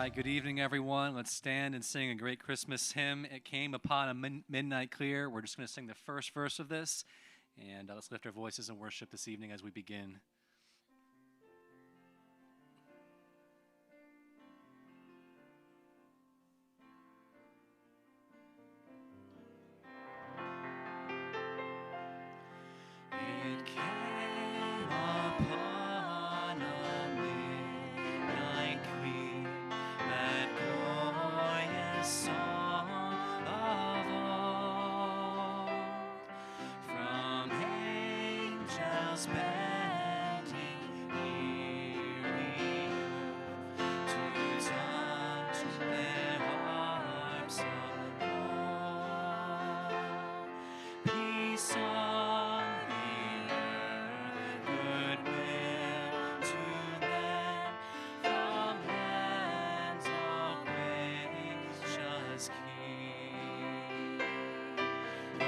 right, good evening, everyone. Let's stand and sing a great Christmas hymn. It came upon a midnight clear. We're just going to sing the first verse of this, and let's lift our voices in worship this evening as we begin. It came upon a midnight clear, that glorious song of old, from angels bending near the earth to touch their harps of gold. Peace on the earth, goodwill to men, from lands all gracious King. The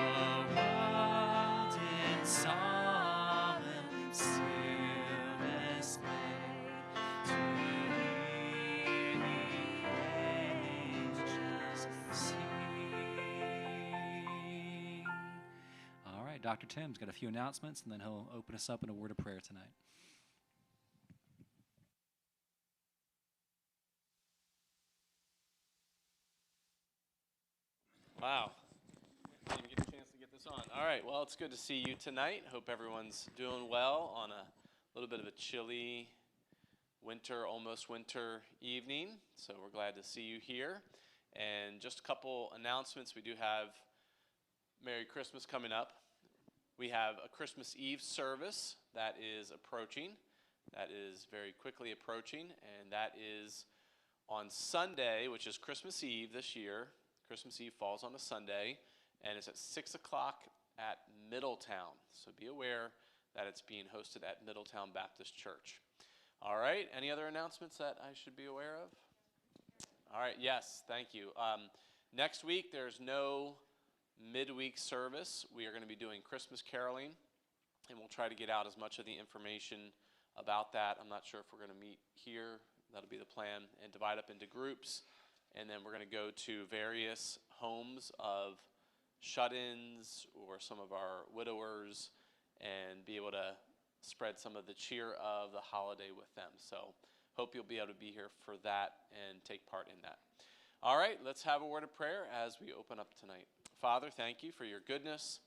world in solemn stillness lay, to hear the angels sing. All right, Dr. Tim's got a few announcements, and then he'll open us up in a word of prayer tonight. Wow. Didn't even get a chance to get this on. All right, well, it's good to see you tonight. Hope everyone's doing well on a little bit of a chilly winter, almost winter evening. So we're glad to see you here. And just a couple announcements. We do have Merry Christmas coming up. We have a Christmas Eve service that is approaching. That is very quickly approaching, and that is on Sunday, which is Christmas Eve this year. Christmas Eve falls on a Sunday, and it's at 6 o'clock at Middletown. So be aware that it's being hosted at Middletown Baptist Church. All right, any other announcements that I should be aware of? All right, yes, thank you. Next week, there's no midweek service. We are going to be doing Christmas caroling, and we'll try to get out as much of the information about that. I'm not sure if we're going to meet here. That'll be the plan, and divide up into groups. And then we're going to go to various homes of shut-ins or some of our widowers and be able to spread some of the cheer of the holiday with them. So hope you'll be able to be here for that and take part in that. All right, let's have a word of prayer as we open up tonight. Father, thank you for your goodness.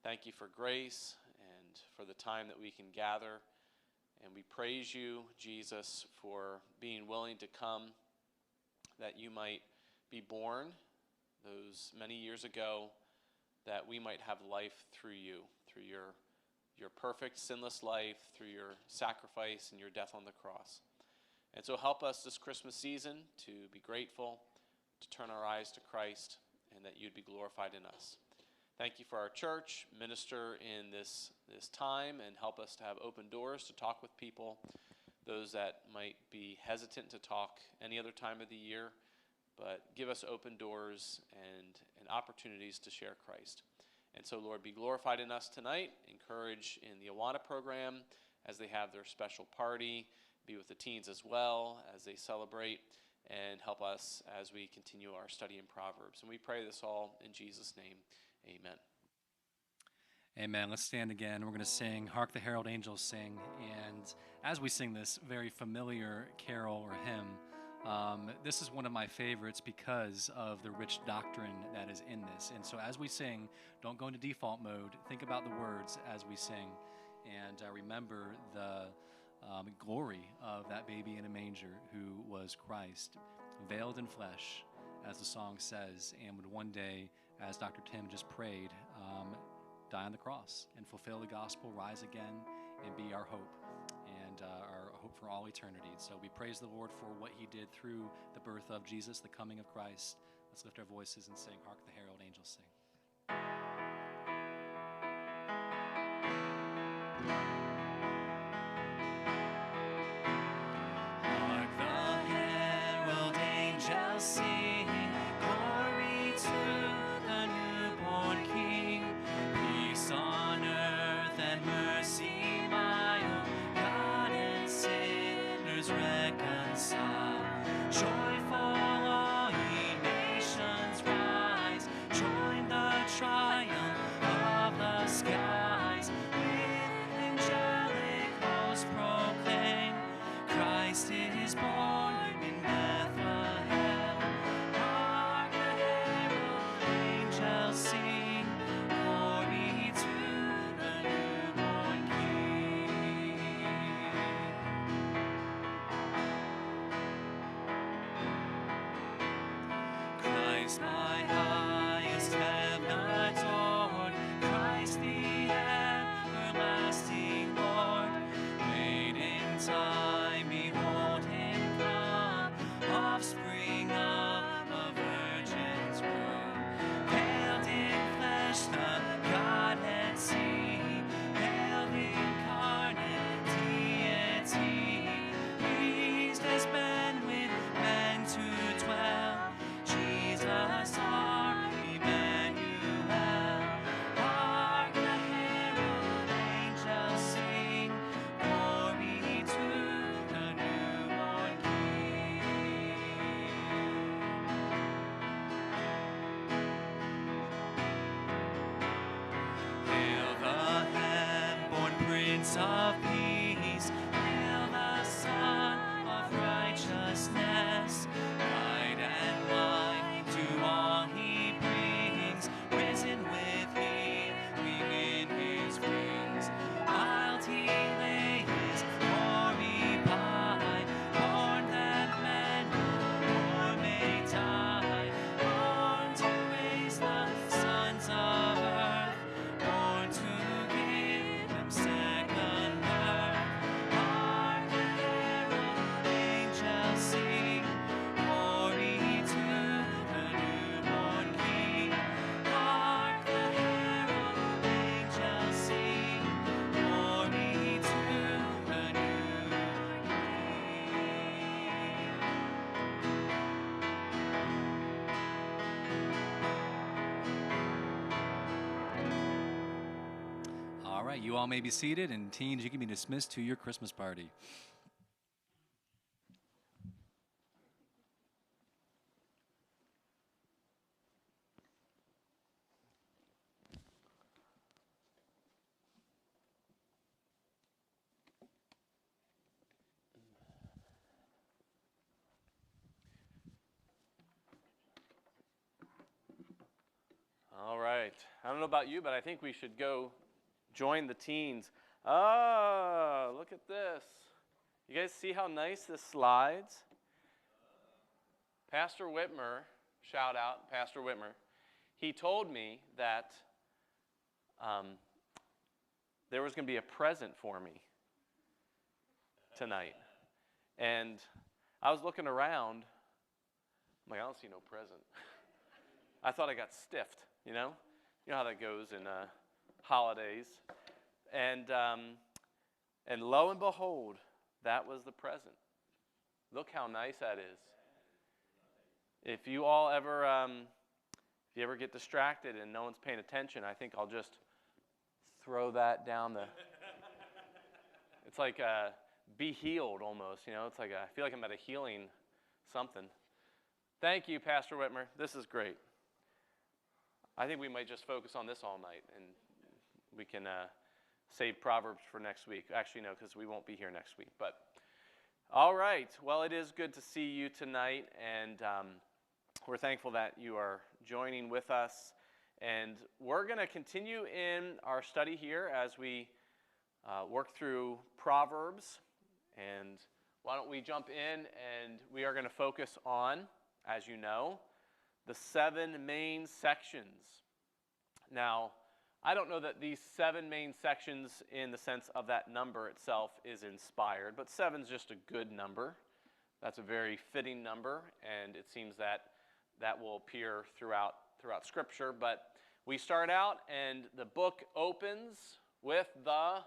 Thank you for grace and for the time that we can gather. And we praise you, Jesus, for being willing to come, that you might be born those many years ago, that we might have life through you, through your perfect, sinless life, through your sacrifice and your death on the cross. And so help us this Christmas season to be grateful, to turn our eyes to Christ, and that you'd be glorified in us. Thank you for our church. Minister in this time and help us to have open doors to talk with people, those that might be hesitant to talk any other time of the year, but give us open doors and opportunities to share Christ. And so, Lord, be glorified in us tonight. Encourage in the Awana program as they have their special party. Be with the teens as well as they celebrate, and help us as we continue our study in Proverbs. And we pray this all in Jesus' name. Amen. Amen. Let's stand again. We're going to sing Hark the Herald Angels Sing. And as we sing this very familiar carol or hymn, this is one of my favorites because of the rich doctrine that is in this. And so as we sing, don't go into default mode. Think about the words as we sing. And remember the glory of that baby in a manger who was Christ, veiled in flesh, as the song says, and would one day, as Dr. Tim just prayed, die on the cross and fulfill the gospel, rise again, and be our hope and our hope for all eternity. So we praise the Lord for what he did through the birth of Jesus, the coming of Christ. Let's lift our voices and sing, Hark the Herald Angels Sing. Hark the herald angels sing, glory to the newborn King, peace on earth and mercy mild, God and sinners reconciled. Joyful all ye nations rise, join the triumph of the skies. With angelic hosts proclaim, Christ is born in Bethlehem. Hark the herald angels sing, glory to the newborn King. Christ my highest heaven adored, Christ the everlasting Lord. Late in time, behold him come, offspring of a virgin's womb. Veiled in flesh, the Godhead see, hail the incarnate deity. Pleased as men with men to dwell, Jesus our Emmanuel. Hark the herald angels sing, glory to the newborn King. Hail the heaven-born Prince of Peace, hail the Son of Righteousness. Light and life to all he brings, risen with healing in his wings. While he lay his glory by, born that men no more may die, born to raise the sons of earth, born to give them second birth. Hark the herald angels sing, glory to the newborn King. Hark the herald angels sing, glory to the newborn King. All right, you all may be seated, and teens, you can be dismissed to your Christmas party. All right. I don't know about you, but I think we should go join the teens. Oh, look at this. You guys see how nice this slides? Pastor Whitmer, shout out, Pastor Whitmer, he told me that there was going to be a present for me tonight. And I was looking around. I'm like, I don't see no present. I thought I got stiffed, you know? You know how that goes in holidays. And lo and behold, that was the present. Look how nice that is. If you all ever, if you ever get distracted and no one's paying attention, I think I'll just throw that down the. It's like be healed almost, you know. It's like I feel like I'm at a healing something. Thank you, Pastor Whitmer. This is great. I think we might just focus on this all night, and we can save Proverbs for next week. Actually, no, because we won't be here next week. But all right. Well, it is good to see you tonight, and we're thankful that you are joining with us. And we're going to continue in our study here as we work through Proverbs. And why don't we jump in, and we are going to focus on, as you know, the 7 main sections. Now, I don't know that these 7 main sections in the sense of that number itself is inspired, but 7 is just a good number. That's a very fitting number, and it seems that that will appear throughout Scripture. But we start out, and the book opens with the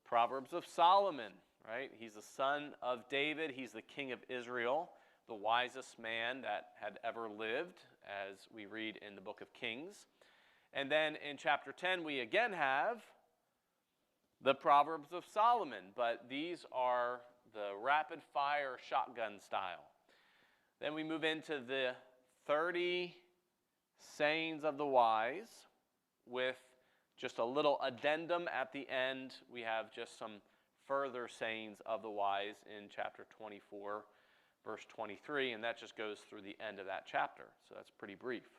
Proverbs of Solomon, right? He's the son of David. He's the king of Israel, the wisest man that had ever lived, as we read in the book of Kings. And then in chapter 10, we again have the Proverbs of Solomon, but these are the rapid-fire shotgun style. Then we move into the 30 sayings of the wise with just a little addendum at the end. We have just some further sayings of the wise in chapter 24, verse 23, and that just goes through the end of that chapter. So that's pretty brief.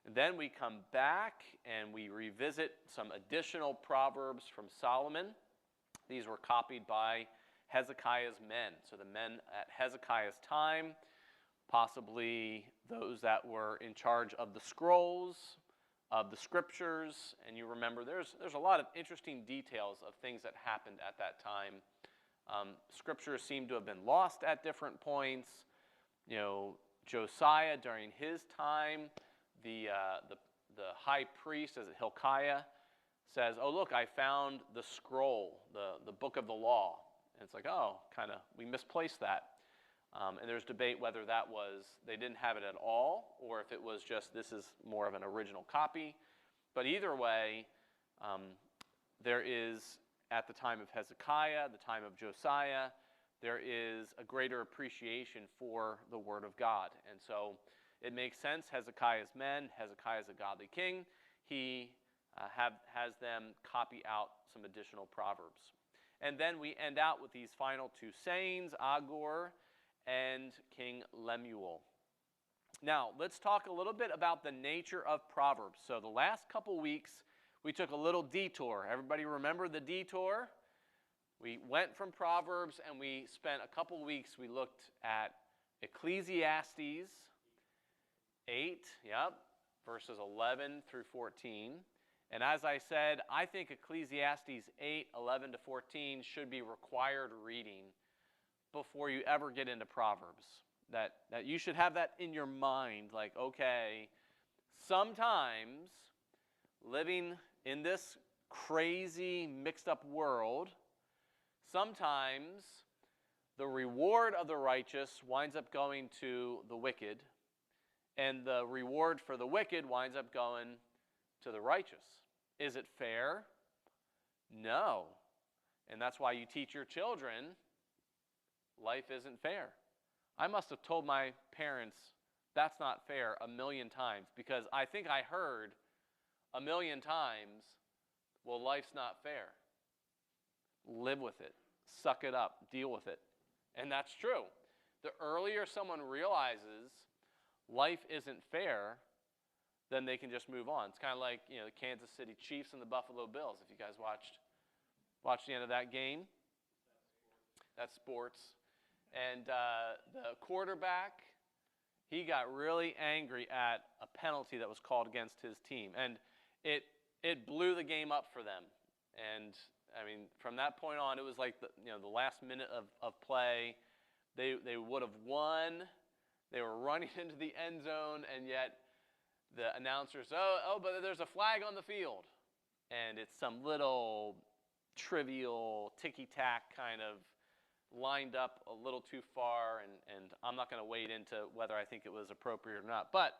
And then we come back and we revisit some additional proverbs from Solomon. These were copied by Hezekiah's men. So the men at Hezekiah's time, possibly those that were in charge of the scrolls, of the scriptures. And you remember there's a lot of interesting details of things that happened at that time. Scriptures seem to have been lost at different points. You know, Josiah during his time, the high priest, as Hilkiah, says, "Oh, look, I found the scroll, the book of the law." And it's like, oh, kind of, we misplaced that. And there's debate whether that was, they didn't have it at all, or if it was just, this is more of an original copy. But either way, there is, at the time of Hezekiah, the time of Josiah, there is a greater appreciation for the Word of God. And so it makes sense, Hezekiah's men, Hezekiah is a godly king, he has them copy out some additional proverbs. And then we end out with these final two sayings, Agur and King Lemuel. Now, let's talk a little bit about the nature of Proverbs. So the last couple weeks, we took a little detour. Everybody remember the detour? We went from Proverbs and we spent a couple weeks, we looked at Ecclesiastes 8, verses 11 through 14. And as I said, I think Ecclesiastes 8, 11 to 14 should be required reading before you ever get into Proverbs. That you should have that in your mind, like, okay, sometimes living in this crazy, mixed up world, sometimes the reward of the righteous winds up going to the wicked, and the reward for the wicked winds up going to the righteous. Is it fair? No. And that's why you teach your children life isn't fair. I must have told my parents that's not fair a million times, because I think I heard a million times, well, life's not fair. Live with it. Suck it up. Deal with it. And that's true. The earlier someone realizes life isn't fair, then they can just move on. It's kind of like, the Kansas City Chiefs and the Buffalo Bills. If you guys watched the end of that game, that's sports. And the quarterback, he got really angry at a penalty that was called against his team, and it blew the game up for them. And I mean, from that point on, it was like the last minute of play. They would have won. They were running into the end zone, and yet the announcers, but there's a flag on the field. And it's some little trivial ticky-tack kind of lined up a little too far, and I'm not going to wade into whether I think it was appropriate or not. But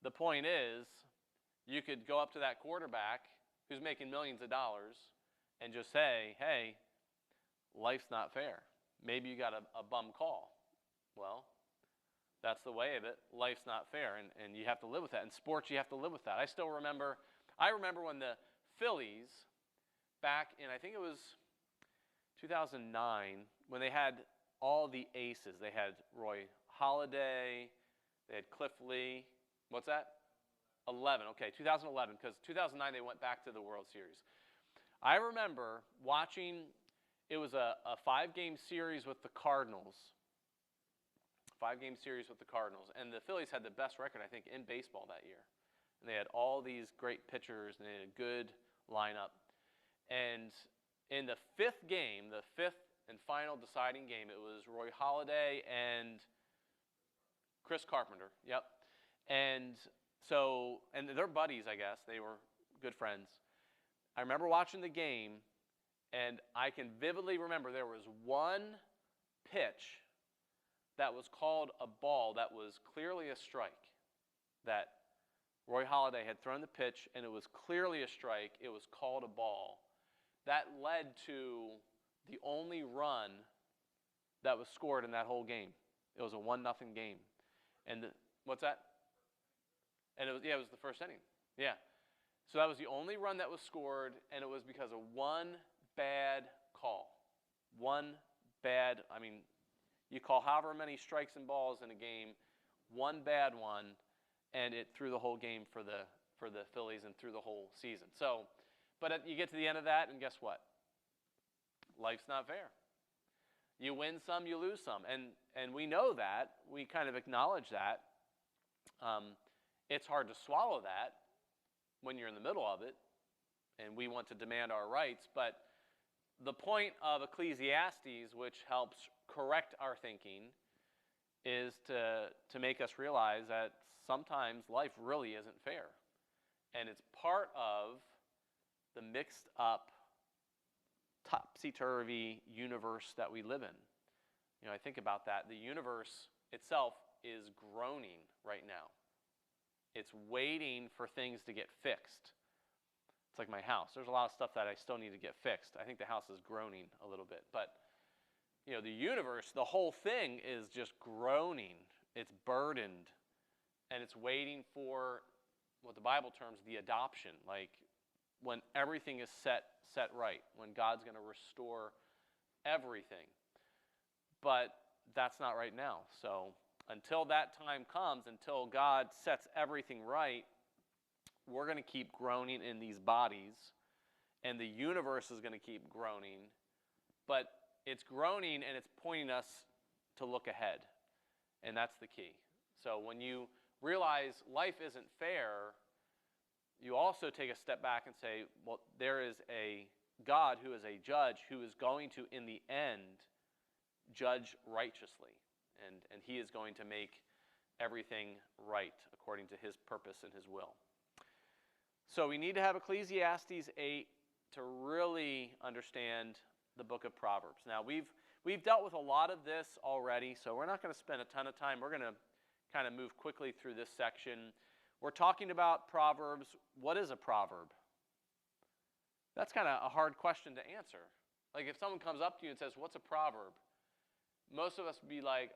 the point is, you could go up to that quarterback who's making millions of dollars and just say, hey, life's not fair. Maybe you got a bum call. Well, that's the way of it. Life's not fair, and you have to live with that. In sports, you have to live with that. I remember when the Phillies, back in, I think it was 2009, when they had all the aces. They had Roy Halladay, they had Cliff Lee. What's that? 11, okay, 2011, because 2009 they went back to the World Series. I remember watching, it was a 5-game series with the Cardinals. 5-game series with the Cardinals. And the Phillies had the best record, I think, in baseball that year. And they had all these great pitchers, and they had a good lineup. And in the 5th game, the 5th and final deciding game, it was Roy Halladay and Chris Carpenter. Yep. And they're buddies, I guess. They were good friends. I remember watching the game, and I can vividly remember there was one pitch that was called a ball that was clearly a strike. That Roy Halladay had thrown the pitch, and it was clearly a strike. It was called a ball. That led to the only run that was scored in that whole game. It was a 1-0 game. And what's that? And it was the first inning. Yeah. So that was the only run that was scored, and it was because of one bad call. One bad, you call however many strikes and balls in a game, one bad one, and it threw the whole game for the Phillies and through the whole season. So, but you get to the end of that, and guess what? Life's not fair. You win some, you lose some, and we know that. We kind of acknowledge that. It's hard to swallow that when you're in the middle of it, and we want to demand our rights. But the point of Ecclesiastes, which helps correct our thinking, is to make us realize that sometimes life really isn't fair. And it's part of the mixed up, topsy-turvy universe that we live in. I think about that. The universe itself is groaning right now. It's waiting for things to get fixed. It's like my house. There's a lot of stuff that I still need to get fixed. I think the house is groaning a little bit. But, the universe, the whole thing is just groaning. It's burdened. And it's waiting for what the Bible terms the adoption. Like when everything is set right. When God's going to restore everything. But that's not right now. So until that time comes, until God sets everything right, we're going to keep groaning in these bodies, and the universe is going to keep groaning. But it's groaning, and it's pointing us to look ahead, and that's the key. So when you realize life isn't fair, you also take a step back and say, well, there is a God who is a judge who is going to, in the end, judge righteously. And he is going to make everything right according to his purpose and his will. So we need to have Ecclesiastes 8 to really understand the book of Proverbs. Now, we've dealt with a lot of this already, so we're not going to spend a ton of time. We're going to kind of move quickly through this section. We're talking about Proverbs. What is a proverb? That's kind of a hard question to answer. Like if someone comes up to you and says, what's a proverb? Most of us would be like,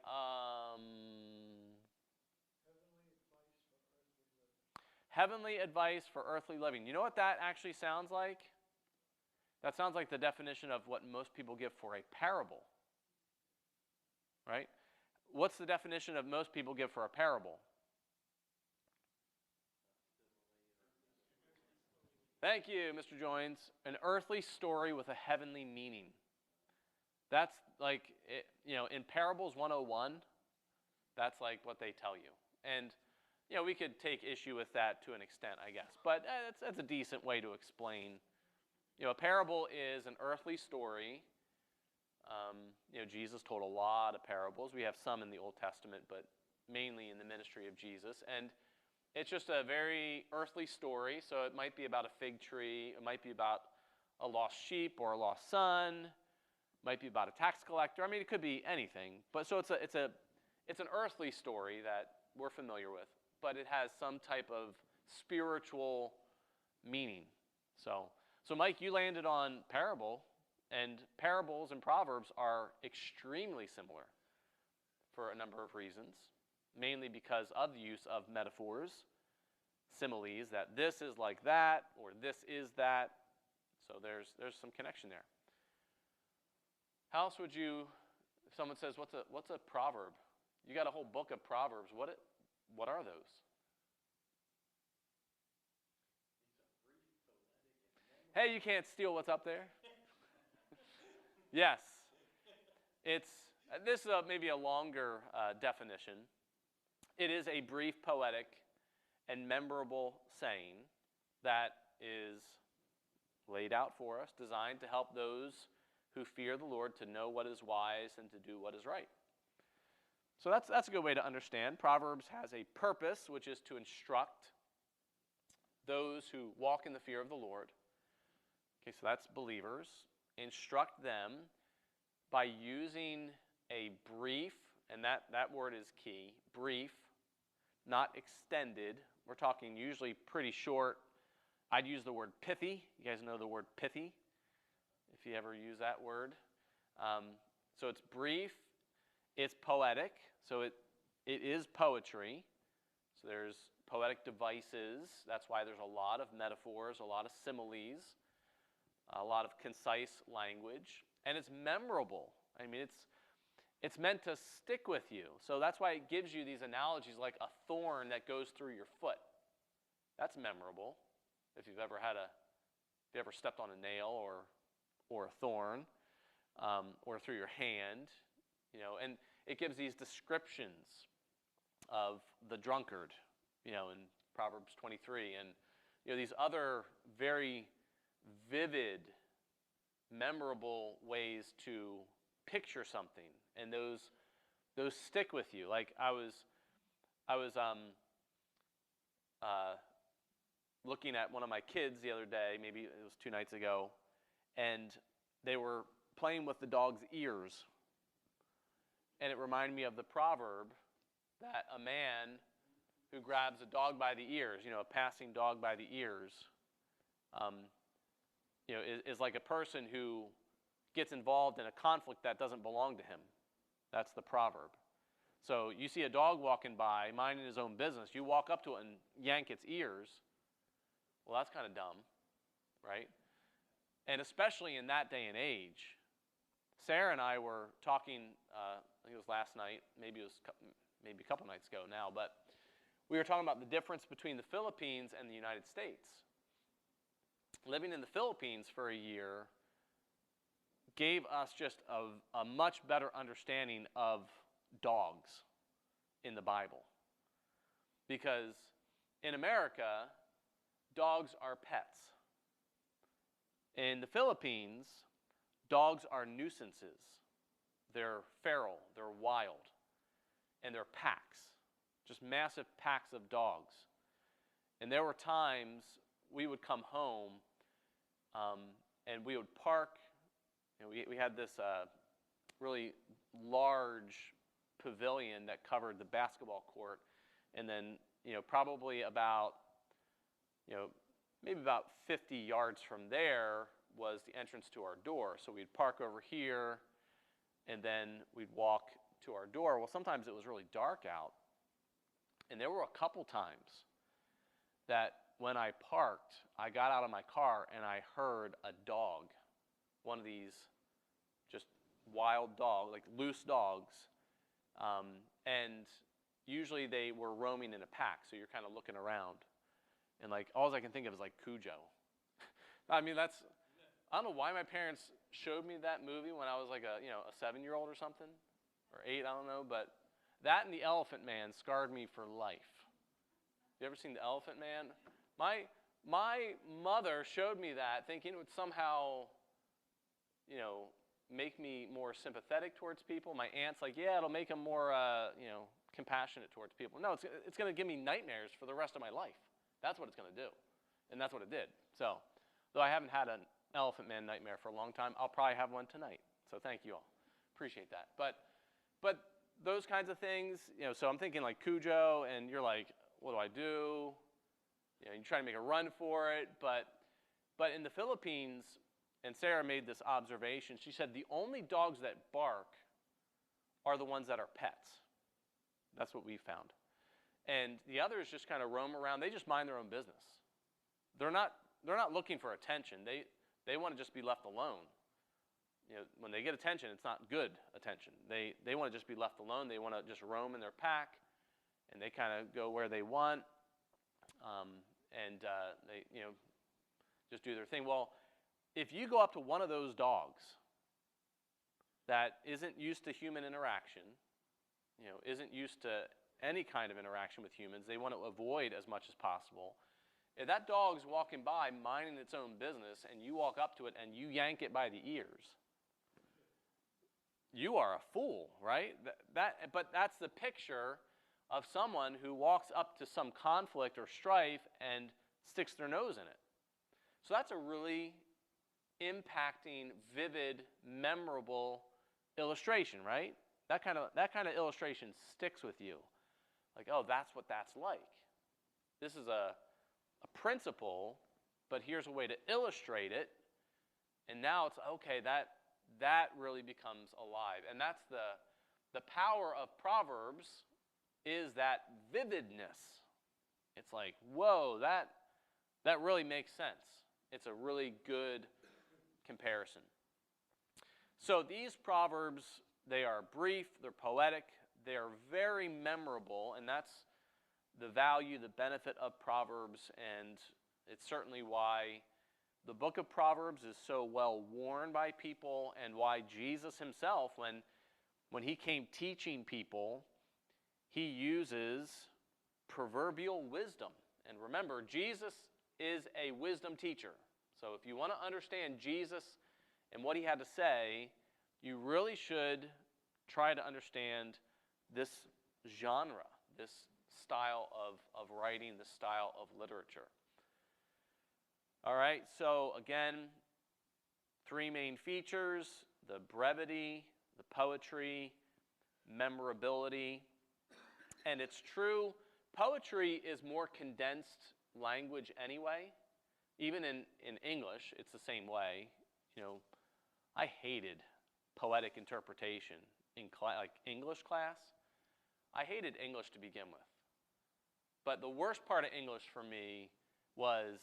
heavenly advice for earthly living. You know what that actually sounds like? That sounds like the definition of what most people give for a parable. Right? What's the definition of most people give for a parable? Thank you, Mr. Joins. An earthly story with a heavenly meaning. That's like, in Parables 101, that's like what they tell you. And, we could take issue with that to an extent, I guess. But that's a decent way to explain. A parable is an earthly story. Jesus told a lot of parables. We have some in the Old Testament, but mainly in the ministry of Jesus. And it's just a very earthly story. So it might be about a fig tree. It might be about a lost sheep or a lost son. Might be about a tax collector. It could be anything. But so it's an earthly story that we're familiar with, but it has some type of spiritual meaning. So Mike, you landed on parable, and parables and proverbs are extremely similar for a number of reasons, mainly because of the use of metaphors, similes, that this is like that or this is that. So there's some connection there. How else would you, if someone says, what's a proverb? You got a whole book of Proverbs. What are those? Hey, you can't steal what's up there. Yes. This is maybe a longer definition. It is a brief, poetic, and memorable saying that is laid out for us, designed to help those who fear the Lord to know what is wise and to do what is right. So that's a good way to understand. Proverbs has a purpose, which is to instruct those who walk in the fear of the Lord. Okay, so that's believers. Instruct them by using a brief, and that word is key, brief, not extended. We're talking usually pretty short. I'd use the word pithy. You guys know the word pithy, if you ever use that word. So it's brief, It's poetic, so it is poetry. So there's poetic devices. That's why there's a lot of metaphors, a lot of similes, a lot of concise language, and it's memorable. I mean, it's meant to stick with you. So that's why it gives you these analogies like a thorn that goes through your foot. That's memorable. If you've ever stepped on a nail or a thorn, or through your hand, and it gives these descriptions of the drunkard, in Proverbs 23, and these other very vivid, memorable ways to picture something, and those stick with you. Like I was looking at one of my kids the other day, maybe it was 2 nights ago, and they were playing with the dog's ears. And it reminded me of the proverb that a man who grabs a dog by the ears, a passing dog by the ears, is like a person who gets involved in a conflict that doesn't belong to him. That's the proverb. So you see a dog walking by, minding his own business. You walk up to it and yank its ears. Well, that's kind of dumb, right? And especially in that day and age. Sarah and I were talking, I think it was last night, maybe a couple nights ago now, but we were talking about the difference between the Philippines and the United States. Living in the Philippines for a year gave us just a much better understanding of dogs in the Bible. Because in America, dogs are pets. In the Philippines, dogs are nuisances. They're feral, they're wild, and they're packs, just massive packs of dogs. And there were times we would come home and we would park. We had this really large pavilion that covered the basketball court, and then probably about maybe about 50 yards from there was the entrance to our door. So we'd park over here, and then we'd walk to our door. Well, sometimes it was really dark out, and there were a couple times that when I parked, I got out of my car and I heard a dog, one of these just wild dogs, like loose dogs, and usually they were roaming in a pack, so you're kind of looking around. And like all I can think of is like Cujo. I mean, I don't know why my parents showed me that movie when I was like a 7-year-old or something, or 8, I don't know, but that and the Elephant Man scarred me for life. You ever seen the Elephant Man? My mother showed me that thinking it would somehow, make me more sympathetic towards people. My aunt's like, yeah, it'll make them more, compassionate towards people. No, it's going to give me nightmares for the rest of my life. That's what it's going to do. And that's what it did. So, though I haven't had an Elephant Man nightmare for a long time, I'll probably have one tonight. So thank you all. Appreciate that. But those kinds of things, so I'm thinking like Cujo, and you're like, what do I do? You try to make a run for it. But in the Philippines, and Sarah made this observation, she said the only dogs that bark are the ones that are pets. That's what we found. And the others just kind of roam around. They just mind their own business. They're not looking for attention. They want to just be left alone. When they get attention, it's not good attention. They want to just be left alone. They want to just roam in their pack, and they kind of go where they want, and they just do their thing. Well, if you go up to one of those dogs that isn't used to human interaction, isn't used to any kind of interaction with humans, they want to avoid as much as possible. If that dog's walking by minding its own business and you walk up to it and you yank it by the ears, you are a fool, right? But that's the picture of someone who walks up to some conflict or strife and sticks their nose in it. So that's a really impacting, vivid, memorable illustration, right? That kind of illustration sticks with you. Like, oh, that's what that's like. This is a principle, but here's a way to illustrate it. And now it's, okay, that really becomes alive. And that's the power of Proverbs is that vividness. It's like, whoa, that really makes sense. It's a really good comparison. So these Proverbs, they are brief, they're poetic, they are very memorable, and that's the value, the benefit of Proverbs, and it's certainly why the book of Proverbs is so well worn by people, and why Jesus himself, when he came teaching people, he uses proverbial wisdom. And remember, Jesus is a wisdom teacher. So if you want to understand Jesus and what he had to say, you really should try to understand this genre, this style of writing, this style of literature. All right, so again, three main features: the brevity, the poetry, memorability. And it's true, poetry is more condensed language anyway. Even in English, it's the same way. You know, I hated poetic interpretation in like English class. I hated English to begin with. But the worst part of English for me was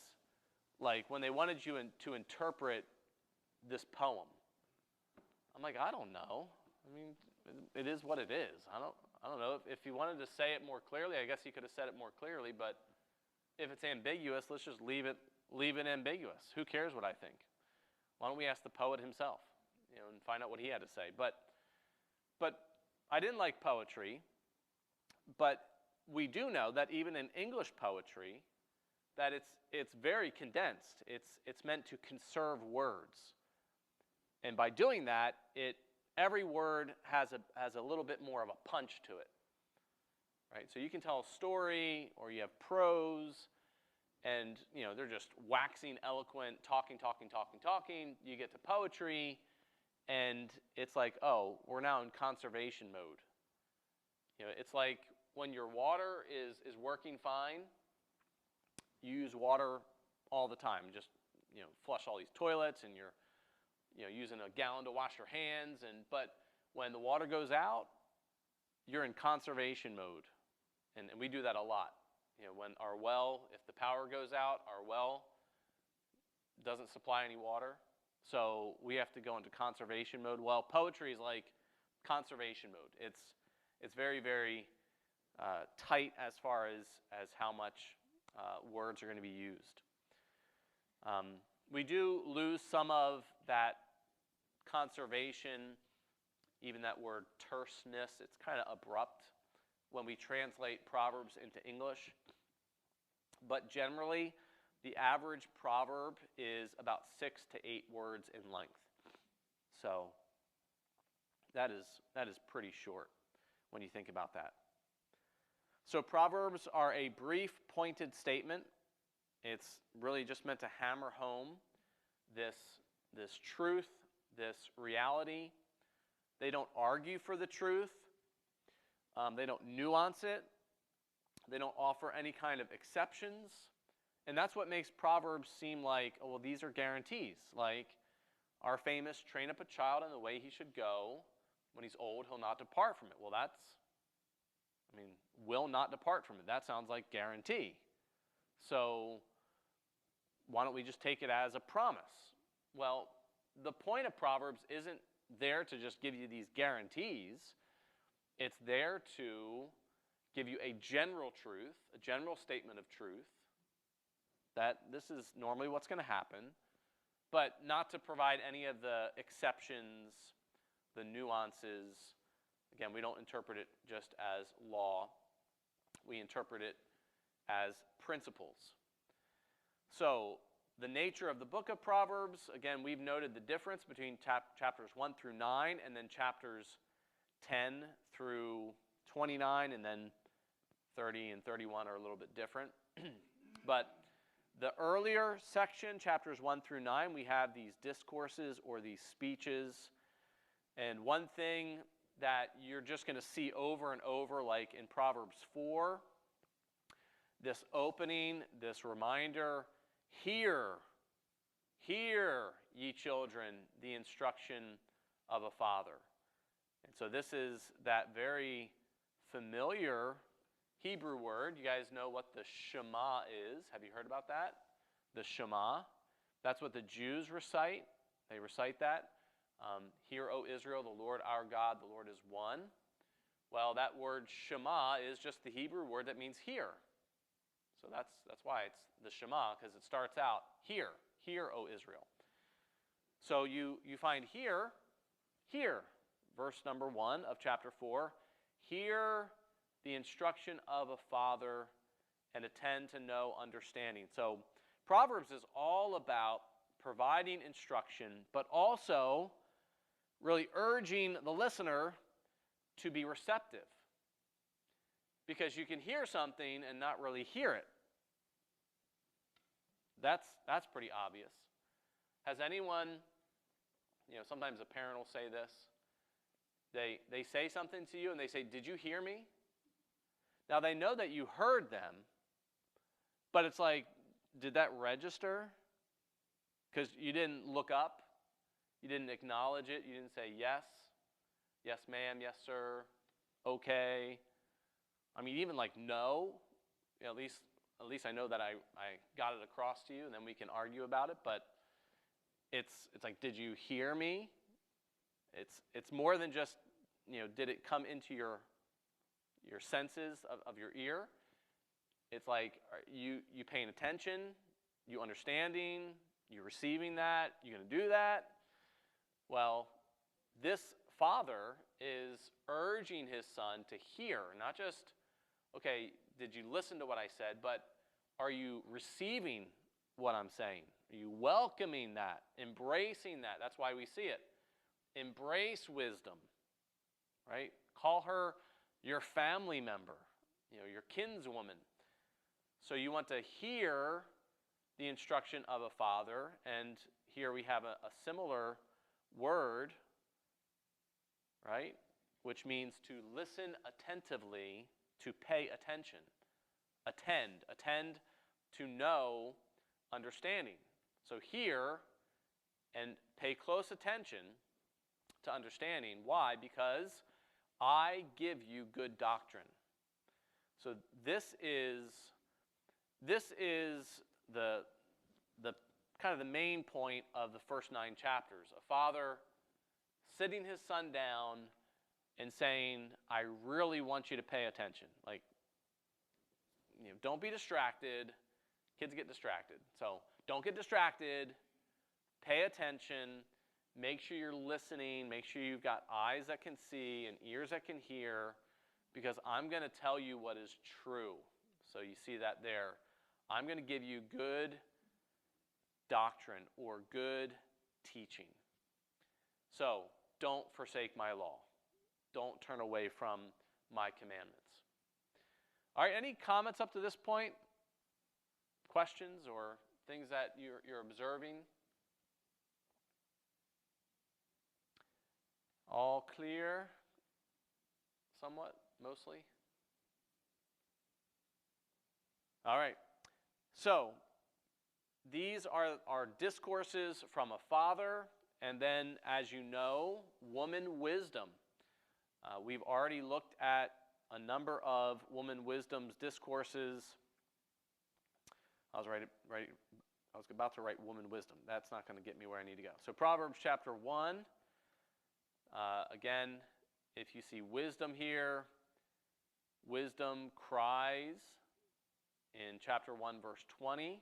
like when they wanted you to interpret this poem. I'm like, I don't know. I mean, it is what it is. I don't know. If you wanted to say it more clearly, I guess you could have said it more clearly. But if it's ambiguous, let's just leave it ambiguous. Who cares what I think? Why don't we ask the poet himself, and find out what he had to say? But I didn't like poetry. But we do know that even in English poetry, that it's very condensed. It's meant to conserve words, and by doing that, every word has a little bit more of a punch to it, right? So you can tell a story, or you have prose, and they're just waxing eloquent, talking. You get to poetry, and it's like, oh, we're now in conservation mode. It's like when your water is working fine, you use water all the time. Just flush all these toilets, and you're using a gallon to wash your hands. But when the water goes out, you're in conservation mode, and we do that a lot. When our well, if the power goes out, our well doesn't supply any water, so we have to go into conservation mode. Well, poetry is like conservation mode. It's very, very tight as far as how much words are going to be used. We do lose some of that conservation, even that word terseness. It's kind of abrupt when we translate Proverbs into English. But generally, the average proverb is about 6 to 8 words in length. So that is pretty short when you think about that. So Proverbs are a brief, pointed statement. It's really just meant to hammer home this truth, this reality. They don't argue for the truth. They don't nuance it. They don't offer any kind of exceptions. And that's what makes Proverbs seem like, oh, well, these are guarantees. Like our famous, train up a child in the way he should go. When he's old, he'll not depart from it. Well, will not depart from it. That sounds like guarantee. So why don't we just take it as a promise? Well, the point of Proverbs isn't there to just give you these guarantees. It's there to give you a general truth, a general statement of truth, that this is normally what's going to happen, but not to provide any of the exceptions, the nuances. Again, we don't interpret it just as law. We interpret it as principles. So the nature of the book of Proverbs, again, we've noted the difference between chapters 1 through 9, and then chapters 10 through 29, and then 30 and 31 are a little bit different. But the earlier section, chapters 1 through 9, we have these discourses or these speeches. And one thing that you're just going to see over and over, like in Proverbs 4, this opening, this reminder, hear, ye children, the instruction of a father. And so this is that very familiar Hebrew word. You guys know what the Shema is. Have you heard about that? The Shema. That's what the Jews recite. They recite that. Hear, O Israel, the Lord our God, the Lord is one. Well, that word Shema is just the Hebrew word that means hear. So that's why it's the Shema, because it starts out, hear, O Israel. So you find here, verse number 1 of chapter 4, hear the instruction of a father and attend to know understanding. So Proverbs is all about providing instruction, but also really urging the listener to be receptive. Because you can hear something and not really hear it. That's pretty obvious. Has anyone, sometimes a parent will say this. They say something to you and they say, "Did you hear me?" Now they know that you heard them, but it's like, did that register? Because you didn't look up, you didn't acknowledge it, you didn't say yes, yes ma'am, yes sir, okay. I mean, even like no, at least I know that I got it across to you, and then we can argue about it. But it's like, did you hear me? It's more than just, did it come into your senses of your ear? It's like, are you paying attention? You understanding? You receiving that? You going to do that? Well, this father is urging his son to hear, not just, okay, did you listen to what I said, but are you receiving what I'm saying? Are you welcoming that, embracing that? That's why we see it. Embrace wisdom, right? Call her your family member, your kinswoman. So you want to hear the instruction of a father, and here we have a similar word, right? Which means to listen attentively, to pay attention. Attend to know, understanding. So hear and pay close attention to understanding. Why? Because I give you good doctrine. So this is the kind of the main point of the first 9 chapters. A father sitting his son down and saying, I really want you to pay attention. Like, don't be distracted. Kids get distracted. So don't get distracted. Pay attention. Make sure you're listening. Make sure you've got eyes that can see and ears that can hear, because I'm going to tell you what is true. So you see that there. I'm going to give you good doctrine or good teaching. So don't forsake my law. Don't turn away from my commandments. All right, any comments up to this point? Questions or things that you're observing? All clear? Somewhat? Mostly? All right. So, these are discourses from a father, and then, as you know, woman wisdom. We've already looked at a number of woman wisdom's discourses. I was about to write woman wisdom. That's not going to get me where I need to go. So Proverbs chapter 1. Again, if you see wisdom here, wisdom cries in chapter 1, verse 20.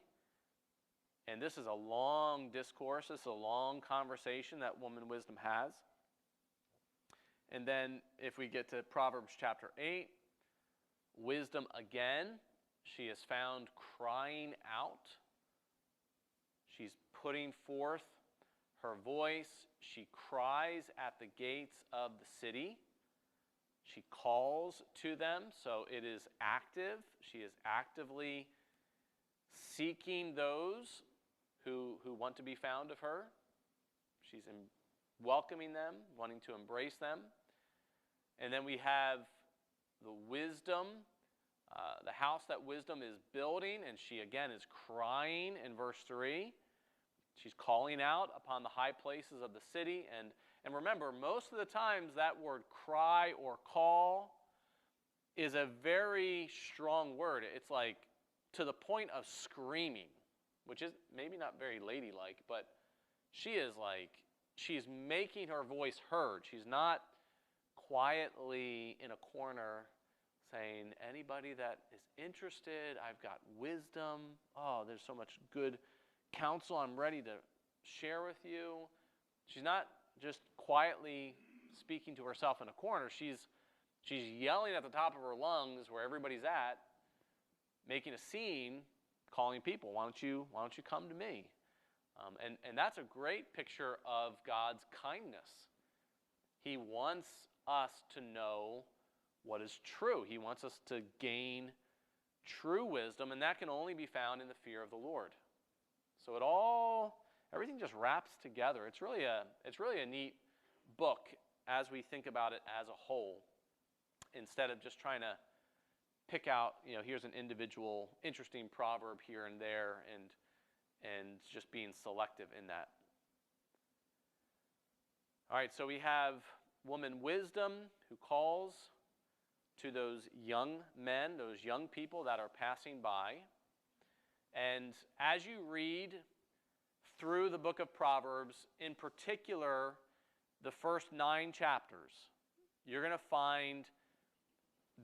And this is a long discourse. This is a long conversation that woman wisdom has. And then if we get to Proverbs chapter 8, wisdom again, she is found crying out. She's putting forth her voice. She cries at the gates of the city. She calls to them, so it is active. She is actively seeking those who want to be found of her. She's welcoming them, wanting to embrace them. And then we have the wisdom, the house that wisdom is building, and she again is crying in verse 3. She's calling out upon the high places of the city, and And remember, most of the times that word cry or call is a very strong word. It's like to the point of screaming, which is maybe not very ladylike, but she's making her voice heard. She's not quietly in a corner saying, anybody that is interested, I've got wisdom. Oh, there's so much good counsel I'm ready to share with you. She's not just quietly speaking to herself in a corner. She's yelling at the top of her lungs where everybody's at, making a scene, calling people, why don't you come to me? And that's a great picture of God's kindness. He wants us to know what is true. He wants us to gain true wisdom, and that can only be found in the fear of the Lord. So everything just wraps together. It's really a neat book as we think about it as a whole, instead of just trying to pick out, here's an individual interesting proverb here and there, and just being selective in that. All right, so we have woman wisdom who calls to those young men, those young people that are passing by. And as you read through the book of Proverbs, in particular, the first 9 chapters, you're going to find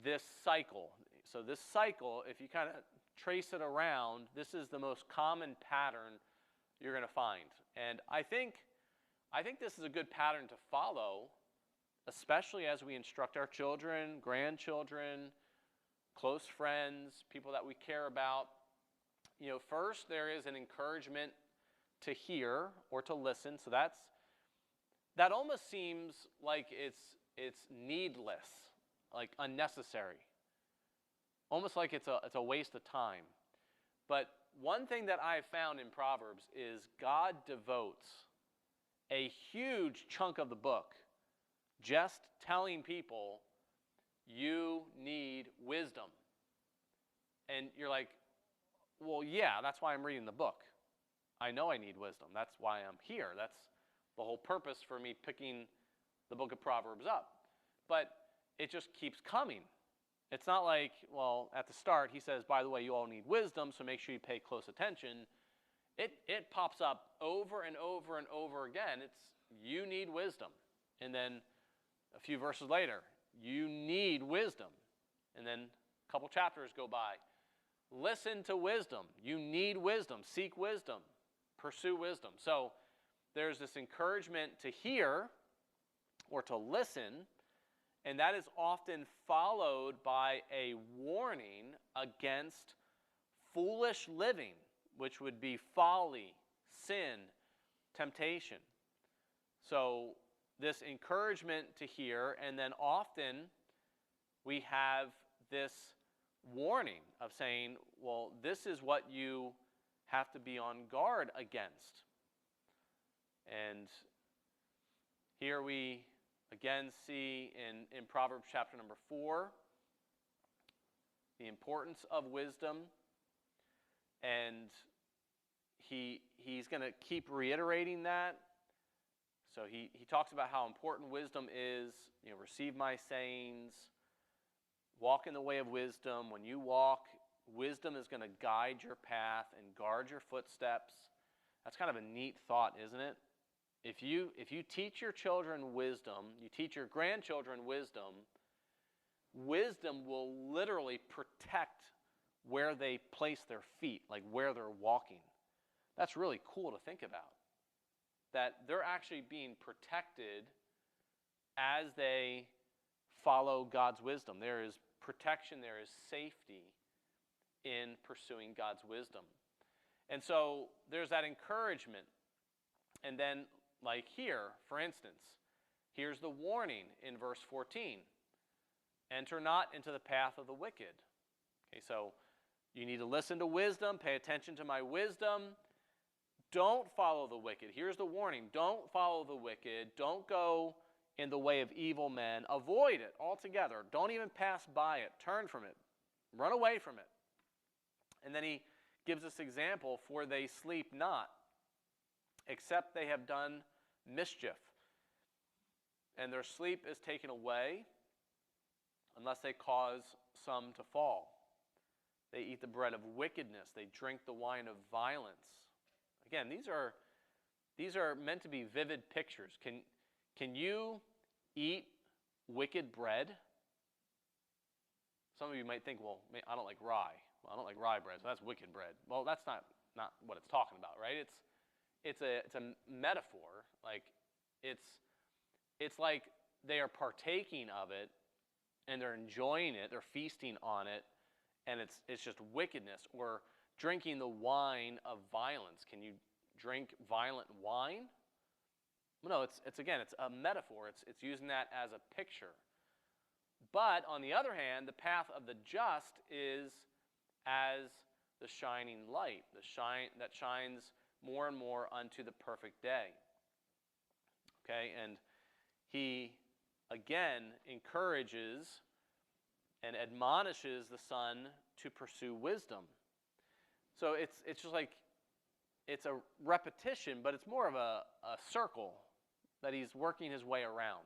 this cycle. So this cycle, if you kind of trace it around, this is the most common pattern you're going to find. And I think this is a good pattern to follow, especially as we instruct our children, grandchildren, close friends, people that we care about. First there is an encouragement to hear or to listen. So that almost seems like it's needless, like unnecessary. Almost like it's a waste of time. But one thing that I've found in Proverbs is God devotes a huge chunk of the book just telling people you need wisdom. And you're like, well, yeah, that's why I'm reading the book. I know I need wisdom. That's why I'm here. That's the whole purpose for me picking the book of Proverbs up. But it just keeps coming. It's not like, well, at the start he says, by the way, you all need wisdom, so make sure you pay close attention. It pops up over and over and over again. It's, you need wisdom. And then a few verses later, you need wisdom. And then a couple chapters go by. Listen to wisdom. You need wisdom. Seek wisdom. Pursue wisdom. So there's this encouragement to hear or to listen, and that is often followed by a warning against foolish living, which would be folly, sin, temptation. So this encouragement to hear, and then often we have this warning of saying, well, this is what you have to be on guard against. And here we again see in Proverbs chapter number 4 the importance of wisdom, and he's going to keep reiterating that. So he talks about how important wisdom is. Receive my sayings, walk in the way of wisdom. When you walk, wisdom is going to guide your path and guard your footsteps. That's kind of a neat thought, isn't it? If you teach your children wisdom, you teach your grandchildren wisdom, wisdom will literally protect where they place their feet, like where they're walking. That's really cool to think about. That they're actually being protected as they follow God's wisdom. There is protection, there is safety in pursuing God's wisdom. And so there's that encouragement. And then, like here, for instance, here's the warning in verse 14. Enter not into the path of the wicked. Okay, so you need to listen to wisdom, pay attention to my wisdom. Don't follow the wicked. Here's the warning. Don't follow the wicked. Don't go in the way of evil men. Avoid it altogether. Don't even pass by it. Turn from it. Run away from it. And then he gives this example, for they sleep not, except they have done mischief. and their sleep is taken away unless they cause some to fall. They eat the bread of wickedness. They drink the wine of violence. Again, these are meant to be vivid pictures. Can you eat wicked bread? Some of you might think, well, I don't like rye. Well, I don't like rye bread, so that's wicked bread. Well, that's not what it's talking about, right? It's a metaphor. Like it's like they are partaking of it and they're enjoying it, they're feasting on it, and it's just wickedness. Or drinking the wine of violence. Can you drink violent wine? No, it's a metaphor. It's using that as a picture. But on the other hand, the path of the just is as the shining light, that shines more and more unto the perfect day. Okay, and he again encourages and admonishes the son to pursue wisdom. So it's just like it's a repetition, but it's more of a circle that he's working his way around.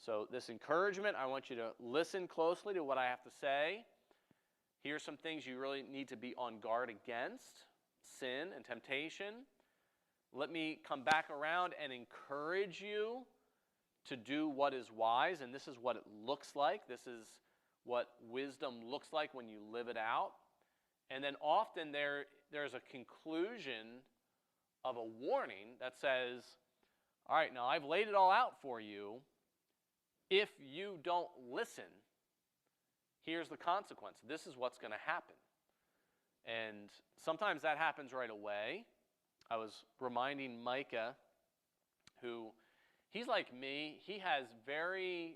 So this encouragement, I want you to listen closely to what I have to say. Here's some things you really need to be on guard against: sin and temptation. Let me come back around and encourage you to do what is wise, and this is what it looks like. This is what wisdom looks like when you live it out. And then often there's a conclusion of a warning that says, all right, now I've laid it all out for you. If you don't listen, here's the consequence. This is what's going to happen. And sometimes that happens right away. I was reminding Micah, who, he's like me. He has very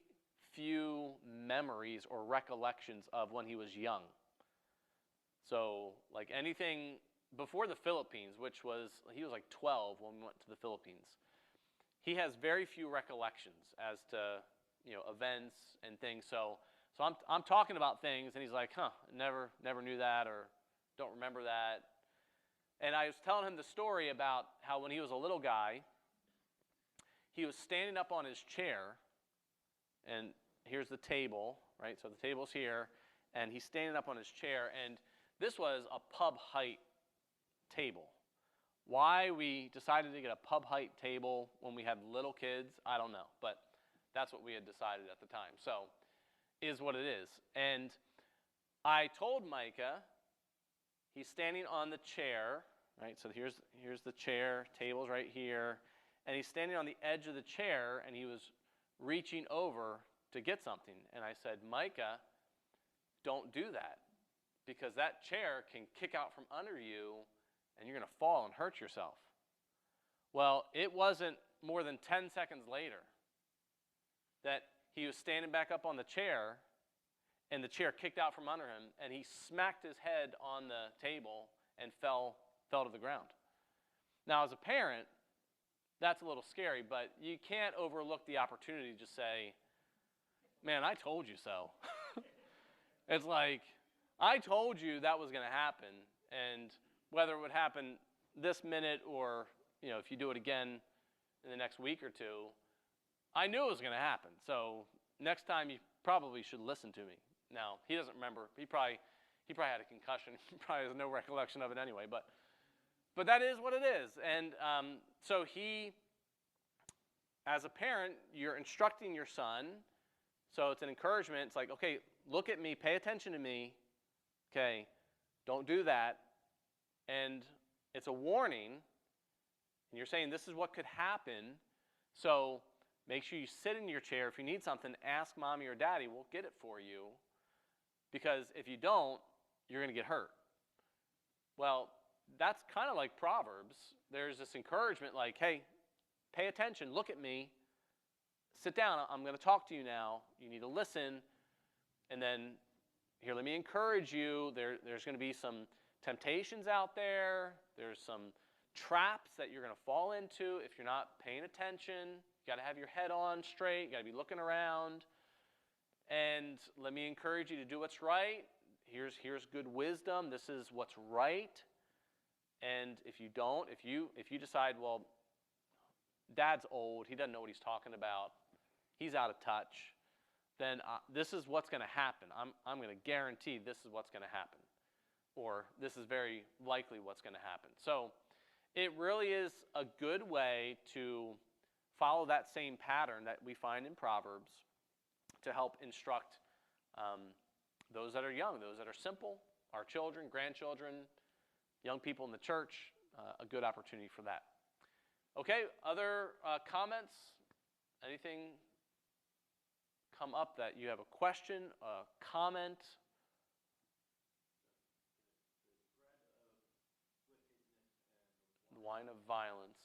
few memories or recollections of when he was young. So, like anything before the Philippines, he was like 12 when we went to the Philippines. He has very few recollections as to, events and things. So I'm talking about things, and he's like, never knew that, or don't remember that. And I was telling him the story about how when he was a little guy, he was standing up on his chair, and here's the table, right? So the table's here, and he's standing up on his chair, and this was a pub height table. Why we decided to get a pub height table when we had little kids, I don't know, but that's what we had decided at the time. So, is what it is. And I told Micah, he's standing on the chair, right? So here's the chair, table's right here, and he's standing on the edge of the chair, and he was reaching over to get something. And I said, Micah, don't do that, because that chair can kick out from under you, and you're going to fall and hurt yourself. Well, it wasn't more than 10 seconds later that he was standing back up on the chair, and the chair kicked out from under him, and he smacked his head on the table and fell to the ground. Now, as a parent, that's a little scary, but you can't overlook the opportunity to just say, man, I told you so. It's like, I told you that was going to happen, and whether it would happen this minute or, if you do it again in the next week or two, I knew it was going to happen. So next time you probably should listen to me. Now, he doesn't remember. He probably had a concussion. He probably has no recollection of it anyway. But that is what it is. And so he, as a parent, you're instructing your son. So it's an encouragement. It's like, okay, look at me. Pay attention to me. Okay, don't do that. And it's a warning. And you're saying this is what could happen. So make sure you sit in your chair. If you need something, ask mommy or daddy. We'll get it for you. Because if you don't, you're going to get hurt. Well, that's kind of like Proverbs. There's this encouragement like, hey, pay attention. Look at me. Sit down. I'm going to talk to you now. You need to listen. And then, here, let me encourage you. There's going to be some temptations out there. There's some traps that you're going to fall into if you're not paying attention. You got to have your head on straight. You got to be looking around. And let me encourage you to do what's right. Here's good wisdom. This is what's right. And if you don't, if you decide, well, Dad's old, he doesn't know what he's talking about, he's out of touch, then this is what's going to happen. I'm going to guarantee this is what's going to happen. Or this is very likely what's going to happen. So it really is a good way to follow that same pattern that we find in Proverbs to help instruct those that are young, those that are simple, our children, grandchildren, young people in the church, a good opportunity for that. Okay, other comments? Anything come up that you have a question, a comment? The wine of violence.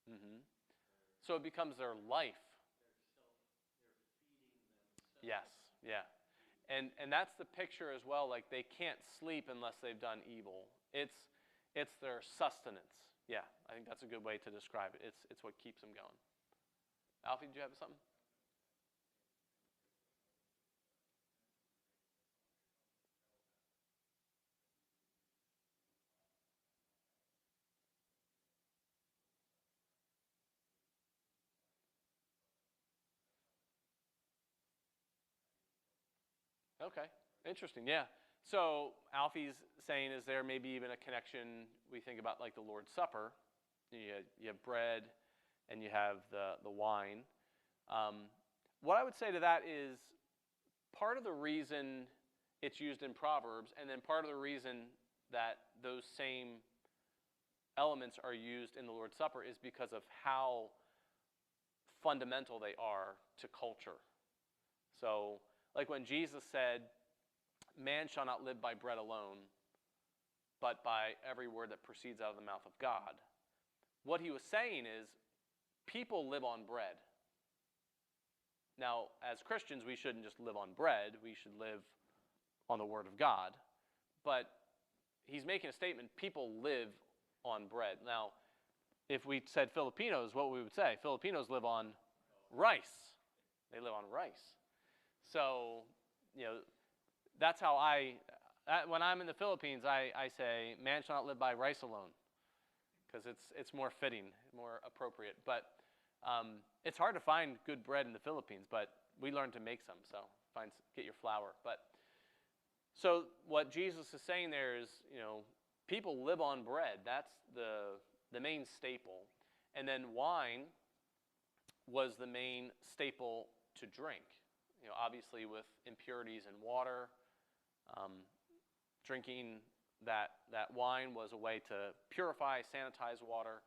Mm-hmm. So it becomes their life. Yes, yeah. And that's the picture as well, like they can't sleep unless they've done evil. It's their sustenance. Yeah, I think that's a good way to describe it. It's what keeps them going. Alfie, did you have something? Okay, interesting. Yeah. So Alfie's saying, is there maybe even a connection? We think about like the Lord's Supper. You have bread, and you have the wine. What I would say to that is part of the reason it's used in Proverbs, and then part of the reason that those same elements are used in the Lord's Supper is because of how fundamental they are to culture. So, like when Jesus said, "Man shall not live by bread alone, but by every word that proceeds out of the mouth of God." What he was saying is, people live on bread. Now, as Christians, we shouldn't just live on bread. We should live on the Word of God. But he's making a statement, people live on bread. Now, if we said Filipinos, what we would say? Filipinos live on rice. They live on rice. So, that's how when I'm in the Philippines, I say, man shall not live by rice alone, because it's more fitting, more appropriate. But it's hard to find good bread in the Philippines, but we learned to make some, so get your flour. But so what Jesus is saying there is, people live on bread. That's the main staple. And then wine was the main staple to drink. Obviously with impurities in water, drinking that wine was a way to purify, sanitize water.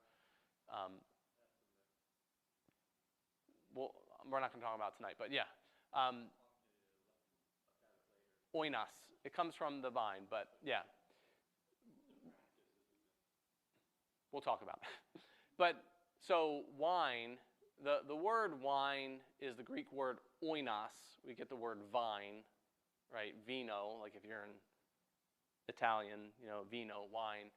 Well, we're not going to talk about it tonight, but yeah. Oinos. It comes from the vine, but yeah. We'll talk about it. But so wine, the word wine is the Greek word oinos. We get the word vine, right? Vino, like if you're in Italian, vino, wine.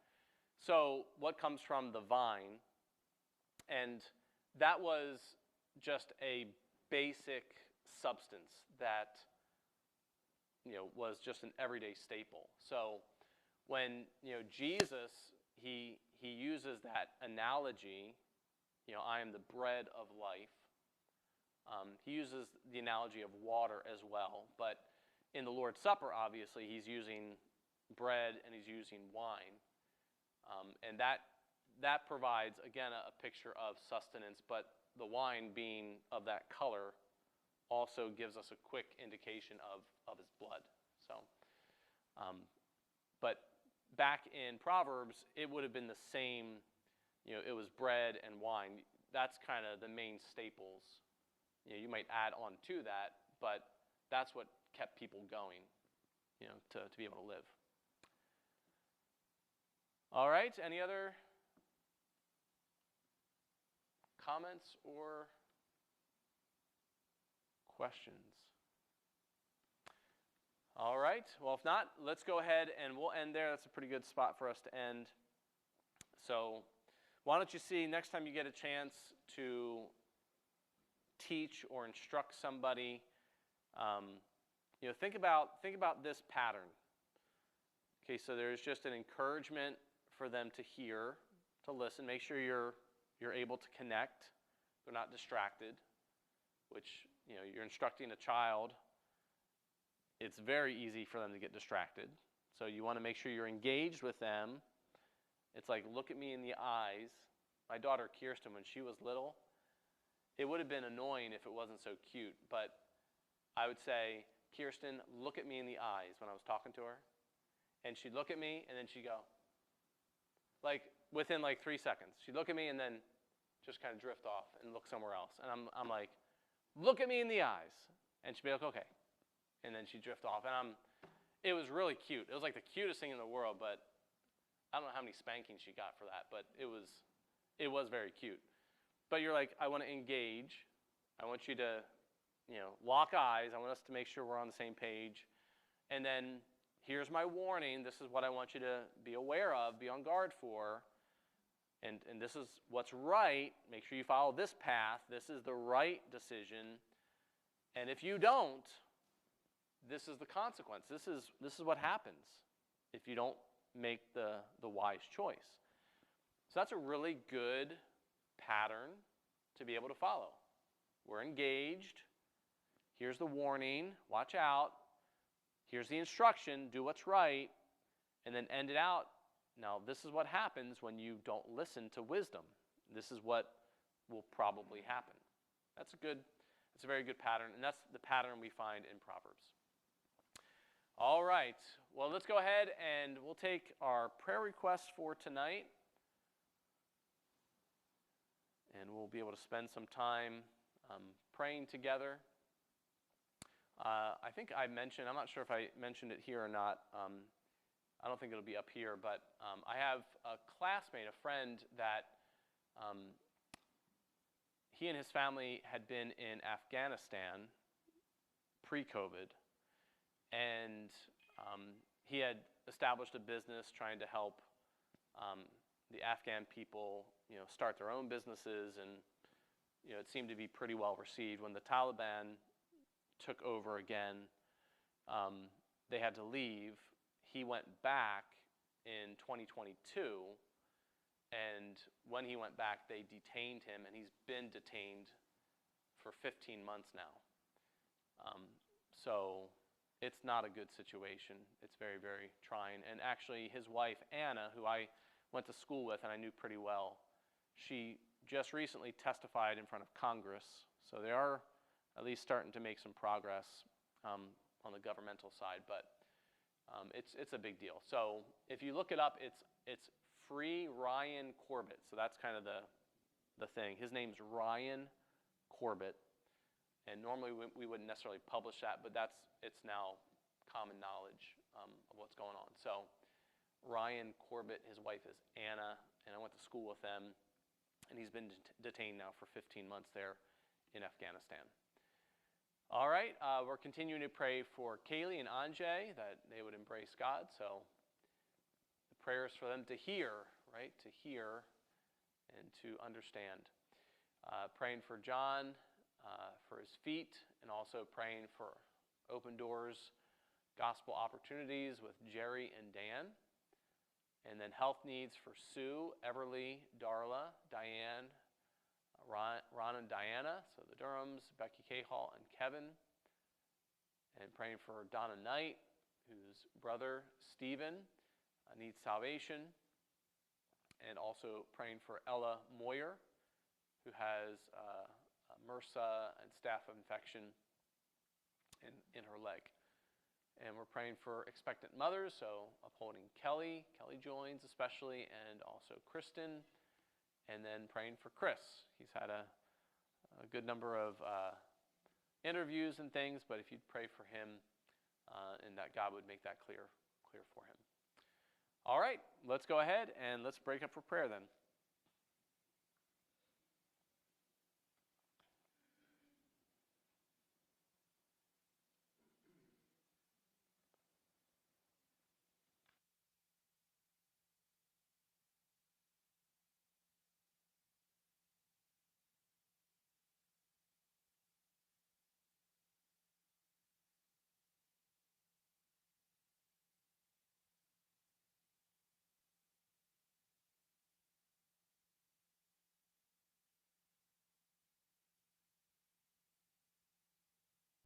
So what comes from the vine? And that was just a basic substance that was just an everyday staple. So when Jesus he uses that analogy, I am the bread of life. He uses the analogy of water as well, but in the Lord's Supper, obviously, he's using bread and he's using wine, and that provides again a picture of sustenance, but the wine being of that color also gives us a quick indication of his blood. So, but back in Proverbs, it would have been the same, it was bread and wine. That's kind of the main staples. You might add on to that, but that's what kept people going, to be able to live. All right, any other comments or questions? All right, well, if not, let's go ahead and we'll end there. That's a pretty good spot for us to end. So why don't you see next time you get a chance to teach or instruct somebody, think about this pattern. Okay, so there's just an encouragement for them to hear, to listen. Make sure you're able to connect. They're not distracted, which, you're instructing a child. It's very easy for them to get distracted. So you want to make sure you're engaged with them. It's like, look at me in the eyes. My daughter Kirsten, when she was little, it would have been annoying if it wasn't so cute, but I would say, Kirsten, look at me in the eyes when I was talking to her. And she'd look at me, and then she'd go, within 3 seconds. She'd look at me and then just kind of drift off and look somewhere else. And I'm like, look at me in the eyes. And she'd be like, okay. And then she'd drift off. And it was really cute. It was like the cutest thing in the world, but I don't know how many spankings she got for that, but it was very cute. But you're like, I want to engage. I want you to, lock eyes. I want us to make sure we're on the same page. And then here's my warning. This is what I want you to be aware of, be on guard for. And this is what's right. Make sure you follow this path. This is the right decision. And if you don't, this is the consequence. This is what happens if you don't make the wise choice. So that's a really good pattern to be able to follow. We're engaged. Here's the warning. Watch out. Here's the instruction. Do what's right. And then end it out. Now, this is what happens when you don't listen to wisdom. This is what will probably happen. It's a very good pattern, and that's the pattern we find in Proverbs. All right. Well, let's go ahead and we'll take our prayer requests for tonight. And we'll be able to spend some time praying together. I think I mentioned, I'm not sure if I mentioned it here or not. I don't think it'll be up here, but I have a classmate, a friend that he and his family had been in Afghanistan pre-COVID, and he had established a business trying to help the Afghan people, start their own businesses, and it seemed to be pretty well received. When the Taliban took over again, they had to leave. He went back in 2022, and when he went back, they detained him, and he's been detained for 15 months now. So it's not a good situation. It's very, very trying. And actually, his wife, Anna, who I went to school with and I knew pretty well, she just recently testified in front of Congress. So they are at least starting to make some progress on the governmental side, but it's a big deal. So if you look it up, it's Free Ryan Corbett. So that's kind of the thing. His name's Ryan Corbett, and normally we wouldn't necessarily publish that, but it's now common knowledge of what's going on. So Ryan Corbett, his wife is Anna, and I went to school with them, and he's been detained now for 15 months there in Afghanistan. All right, we're continuing to pray for Kaylee and Anjay that they would embrace God. So the prayers for them to hear, right? To hear and to understand. Praying for John, for his feet, and also praying for open doors, gospel opportunities with Jerry and Dan. And then health needs for Sue, Everly, Darla, Diane, Ron and Diana, so the Durhams, Becky Cahall, and Kevin. And praying for Donna Knight, whose brother, Stephen, needs salvation. And also praying for Ella Moyer, who has MRSA and staph infection in her leg. And we're praying for expectant mothers, so upholding Kelly joins especially, and also Kristen. And then praying for Chris. He's had a good number of interviews and things, but if you'd pray for him and that God would make that clear for him. All right, let's go ahead and let's break up for prayer then.